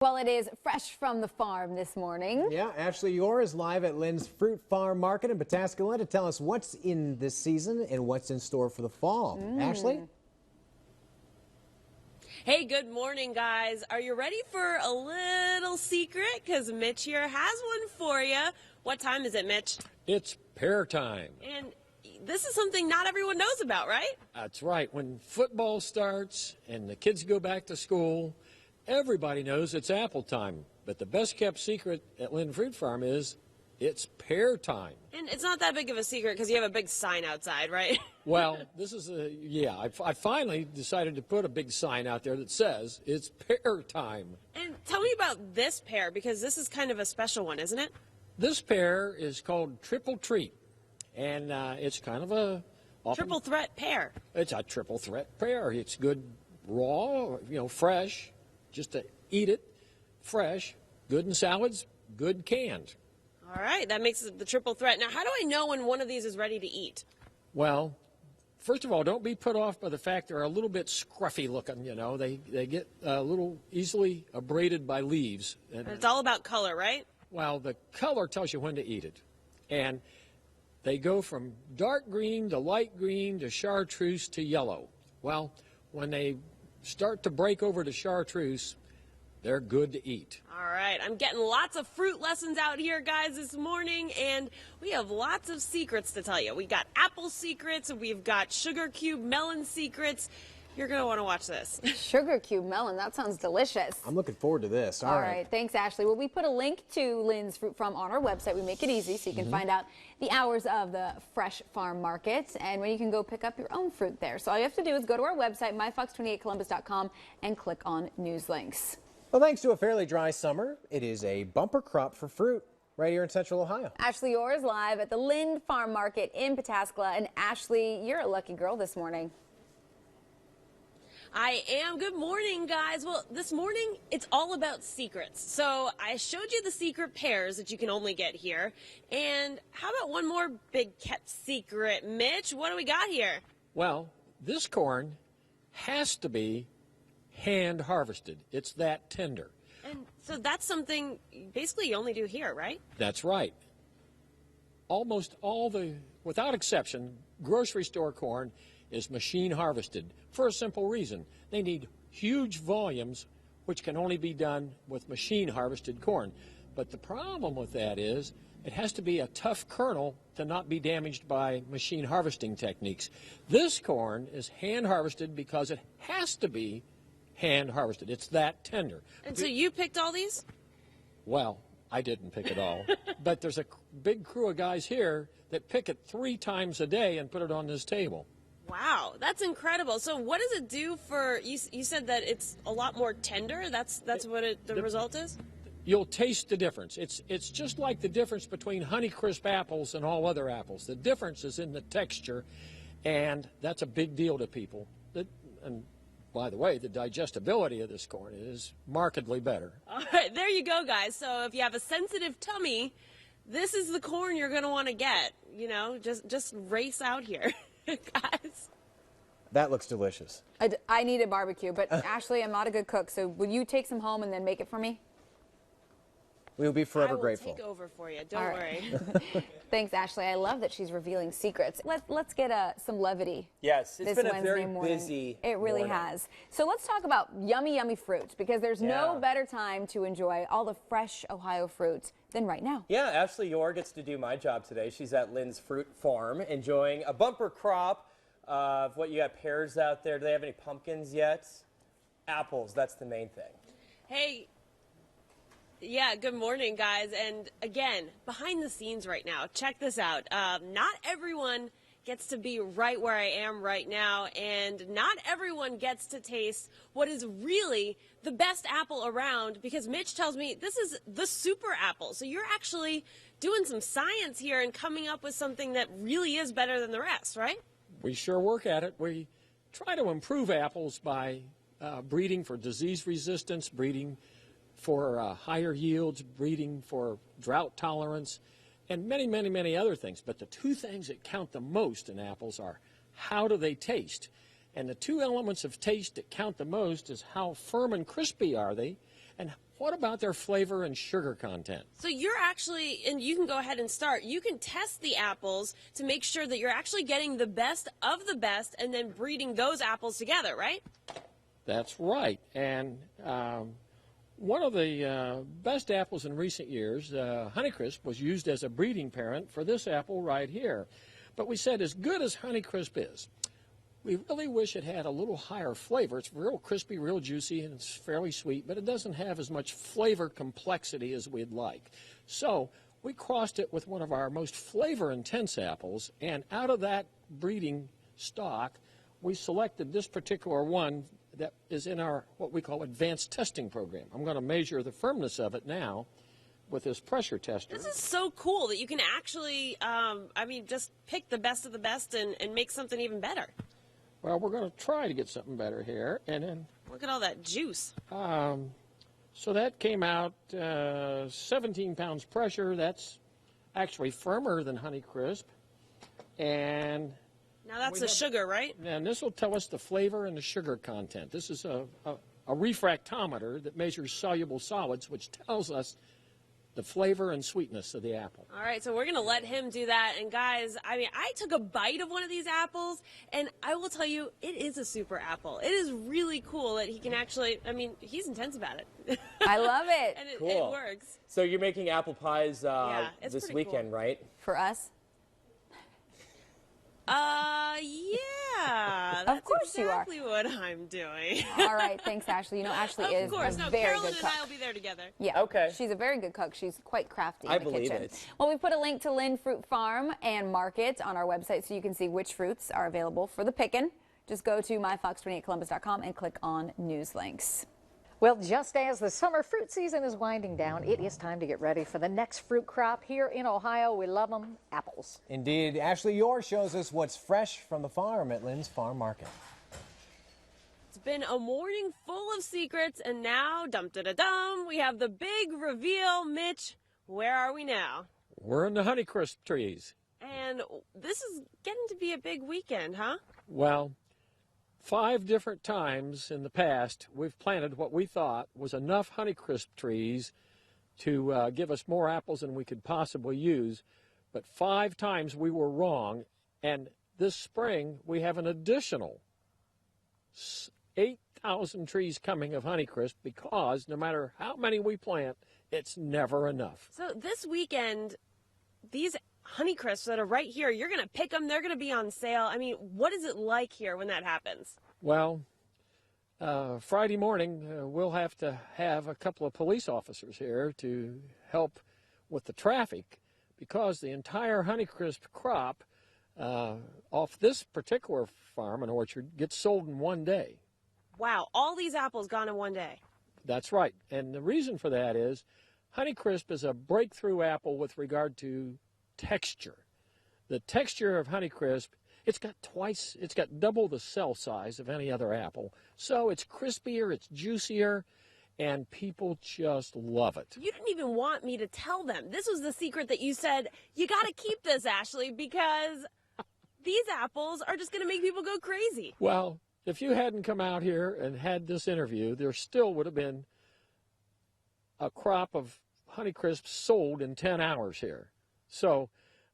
Well, it is fresh from the farm this morning. Yeah, Ashley Orr is live at Lynd's Fruit Farm Market in Pataskala to tell us what's in this season and what's in store for the fall. Ashley? Hey, good morning, guys. Are you ready for a little secret? Because Mitch here has one for you. What time is it, Mitch? It's pear time. And this is something not everyone knows about, right? That's right. When football starts and the kids go back to school, everybody knows it's apple time. But the best kept secret at Lynd Fruit Farm is it's pear time. And it's not that big of a secret because you have a big sign outside, right? Well, this is I finally decided to put a big sign out there that says it's pear time. And tell me about this pear, because this is kind of a special one, isn't it? This pear is called Triple Treat, and it's kind of a Triple threat pear. It's a triple threat pear. It's good raw, fresh, just to eat it, fresh, good in salads, good canned. All right, that makes it the triple threat. Now, how do I know when one of these is ready to eat? Well, first of all, don't be put off by the fact they're a little bit scruffy looking, They get a little easily abraded by leaves. And it's all about color, right? Well, the color tells you when to eat it. And they go from dark green to light green to chartreuse to yellow. Well, when they start to break over to chartreuse, they're good to eat. All right, I'm getting lots of fruit lessons out here, guys, this morning, and we have lots of secrets to tell you. We got apple secrets, we've got sugar cube melon secrets. You're going to want to watch this. Sugar cube melon, that sounds delicious. I'm looking forward to this. All right, thanks, Ashley. Well, we put a link to Lynd's Fruit Farm on our website. We make it easy so you can find out the hours of the fresh farm market and when you can go pick up your own fruit there. So all you have to do is go to our website, myfox28columbus.com, and click on news links. Well, thanks to a fairly dry summer, it is a bumper crop for fruit right here in Central Ohio. Ashley Orr is live at the Lynd Farm Market in Pataskala. And Ashley, you're a lucky girl this morning. I am. Good morning, guys. Well, this morning, it's all about secrets. So I showed you the secret pears that you can only get here. And how about one more big kept secret? Mitch, what do we got here? Well, this corn has to be hand harvested. It's that tender. And so that's something basically you only do here, right? That's right. Almost all without exception, grocery store corn is machine harvested for a simple reason. They need huge volumes, which can only be done with machine harvested corn. But the problem with that is it has to be a tough kernel to not be damaged by machine harvesting techniques. This corn is hand harvested because it has to be hand harvested. It's that tender. And so you picked all these? Well, I didn't pick it all. But there's a big crew of guys here that pick it 3 times a day and put it on this table. Wow, that's incredible. So what does it do for, you said that it's a lot more tender? That's what the result is? You'll taste the difference. It's just like the difference between Honeycrisp apples and all other apples. The difference is in the texture, and that's a big deal to people. And by the way, the digestibility of this corn is markedly better. All right, there you go, guys. So if you have a sensitive tummy, this is the corn you're going to want to get. Just race out here, guys. That looks delicious. I need a barbecue, but Ashley, I'm not a good cook, so will you take some home and then make it for me? We will be forever grateful. I will take over for you. Don't worry. Thanks, Ashley. I love that she's revealing secrets. Let's get some levity. Yes, it's been a very morning. busy It really morning. has. So let's talk about yummy, yummy fruit, because there's no better time to enjoy all the fresh Ohio fruit than right now. Yeah, Ashley Orr gets to do my job today. She's at Lynd's Fruit Farm enjoying a bumper crop of what you got pears out there. Do they have any pumpkins yet? Apples, that's the main thing. Hey. Yeah, good morning, guys. And again, behind the scenes right now, check this out. Not everyone gets to be right where I am right now, and not everyone gets to taste what is really the best apple around, because Mitch tells me this is the super apple. So you're actually doing some science here and coming up with something that really is better than the rest, right? We sure work at it. We try to improve apples by breeding for disease resistance, breeding for higher yields, breeding for drought tolerance, and many, many, many other things. But the 2 things that count the most in apples are how do they taste? And the 2 elements of taste that count the most is how firm and crispy are they, and what about their flavor and sugar content? So you're actually, and you can go ahead and start, you can test the apples to make sure that you're actually getting the best of the best and then breeding those apples together, right? That's right. And one of the best apples in recent years, Honeycrisp, was used as a breeding parent for this apple right here. But we said, as good as Honeycrisp is, we really wish it had a little higher flavor. It's real crispy, real juicy, and it's fairly sweet, but it doesn't have as much flavor complexity as we'd like. So we crossed it with one of our most flavor-intense apples, and out of that breeding stock, we selected this particular one that is in our what we call advanced testing program. I'm going to measure the firmness of it now with this pressure tester. This is so cool that you can actually, just pick the best of the best and make something even better. Well, we're going to try to get something better here, and then Look at all that juice. so that came out 17 pounds pressure. That's actually firmer than Honeycrisp, and Now that's the sugar, right? this will tell us the flavor and the sugar content. This is a refractometer that measures soluble solids, which tells us the flavor and sweetness of the apple. All right, so we're going to let him do that. And guys, I took a bite of one of these apples, and I will tell you, it is a super apple. It is really cool that he can actually, he's intense about it. I love it. And it Cool. works. So you're making apple pies it's this pretty cool. weekend, right? For us? Yeah. Of course you are. exactly what I'm doing. All right, thanks, Ashley. You know, Ashley Of is course. a No, very Carolyn good and cook. I will be there together. Yeah. Okay. She's a very good cook. She's quite crafty I in the believe kitchen. it. Well, we put a link to Lynd Fruit Farm and Market on our website so you can see which fruits are available for the picking. Just go to myfox28columbus.com and click on news links. Well, just as the summer fruit season is winding down, it is time to get ready for the next fruit crop here in Ohio. We love them, apples. Indeed. Ashley Yore shows us what's fresh from the farm at Lynd's Farm Market. It's been a morning full of secrets, and now, dum-da-da-dum, we have the big reveal. Mitch, where are we now? We're in the Honeycrisp trees. And this is getting to be a big weekend, huh? Well, 5 different times in the past, we've planted what we thought was enough Honeycrisp trees to give us more apples than we could possibly use. But 5 times we were wrong, and this spring we have an additional 8,000 trees coming of Honeycrisp, because no matter how many we plant, it's never enough. So this weekend, these Honeycrisps that are right here, you're going to pick them. They're going to be on sale. What is it like here when that happens? Well, Friday morning, we'll have to have a couple of police officers here to help with the traffic, because the entire Honeycrisp crop off this particular farm and orchard gets sold in one day. Wow, all these apples gone in one day. That's right. And the reason for that is Honeycrisp is a breakthrough apple with regard to texture. The texture of Honeycrisp, it's got double the cell size of any other apple. So it's crispier, it's juicier, and people just love it. You didn't even want me to tell them. This was the secret that you said, you got to keep this, Ashley, because these apples are just going to make people go crazy. Well, if you hadn't come out here and had this interview, there still would have been a crop of Honeycrisp sold in 10 hours here. So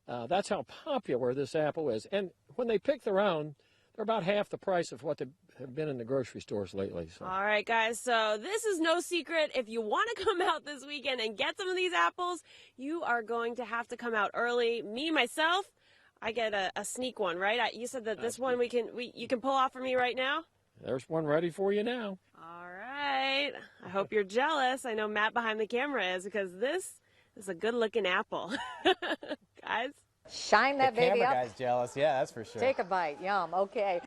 that's how popular this apple is. And when they pick their own, they're about half the price of what they have been in the grocery stores lately. So. All right, guys, so this is no secret. If you want to come out this weekend and get some of these apples, you are going to have to come out early. Me, myself, I get a sneak one, right? You said that this one you can pull off for me right now? There's one ready for you now. All right. I hope you're jealous. I know Matt behind the camera is, because this is a good-looking apple. Guys. Shine that The baby camera up. guy's jealous. Yeah, that's for sure. Take a bite. Yum. Okay.